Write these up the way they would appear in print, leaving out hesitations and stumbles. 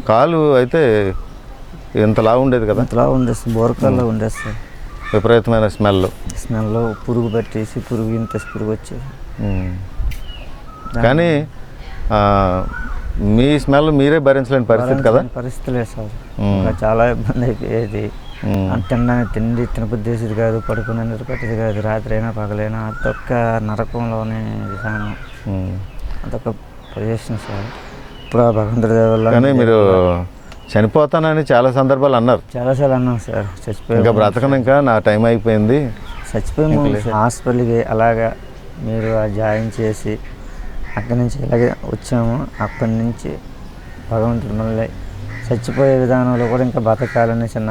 కాలు అయితే ఇంతలా ఉండేది కదా? ఇంతలా ఉండేది సార్, బోరకాల్లో ఉండేది సార్. విపరీతమైన స్మెల్ పురుగు పట్టేసి ఇంత పురుగు వచ్చేది. కానీ మీ స్మెల్ మీరే భరించలేని పరిస్థితి కదా? పరిస్థితి లేదు సార్, ఇంకా చాలా ఇబ్బంది అయిపోయేది. తినడానికి తిండి తినబుద్ధేసేది కాదు, పడుకునే నిద్రపట్టేది కాదు, రాత్రి అయినా పగలైనా. అదొక్క నరకంలోనే విధానం, అదొక పొజిషన్ సార్. ఇప్పుడు ఆ భగవంతుడి దయ వల్ల. కానీ మీరు చనిపోతానని చాలా సందర్భాలు అన్నారు. చాలాసార్లు అన్నాం సార్, చచ్చిపోయి ఇంకా బ్రతకను, ఇంకా నా టైం అయిపోయింది, చచ్చిపోయి హాస్పిటల్కి అలాగా మీరు జాయిన్ చేసి అక్కడి నుంచి ఇలాగే వచ్చాము. అక్కడి నుంచి భగవంతుడు మళ్ళీ చచ్చిపోయే విధానంలో కూడా ఇంకా బతకాలని చిన్న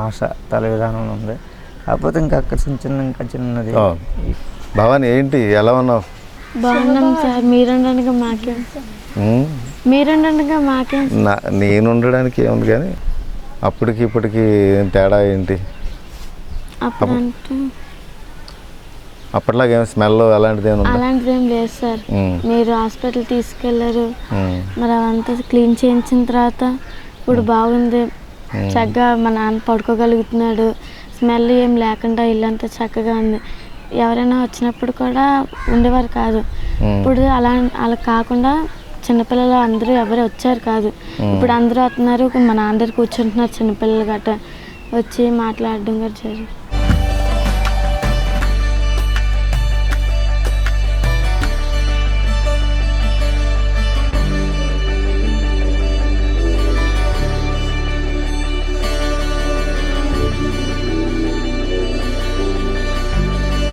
ఆశ తల విధానంలో ఉంది. కాకపోతే ఇంకా అక్కడ ఇంకా చిన్నది. భవాని ఏంటి, ఎలా ఉన్నావు? బాగున్నాం సార్, మీరుండడానికి మాకేం, మీరుండడానికి మాకేం. నేను ఉండడానికి ఏముంది, కానీ అప్పటికి ఇప్పటికి తేడా ఏంటి? అప్పట్లాగా ఏం స్మెల్ అలాంటిది ఏం లేదు సార్. మీరు హాస్పిటల్ తీసుకెళ్లారు, మరి అవంతా క్లీన్ చేయించిన తర్వాత ఇప్పుడు బాగుంది. చక్కగా మా నాన్న పడుకోగలుగుతున్నాడు, స్మెల్ ఏం లేకుండా ఇల్లంతా చక్కగా ఉంది. ఎవరైనా వచ్చినప్పుడు కూడా ఉండేవారు కాదు. ఇప్పుడు అలా కాకుండా చిన్నపిల్లలు అందరూ ఎవరు వచ్చారు కాదు, ఇప్పుడు అందరూ వస్తున్నారు. మా నాన్న దగ్గర కూర్చుంటున్నారు చిన్నపిల్లలు గట్రా వచ్చి మాట్లాడడం కూడా జరిగింది.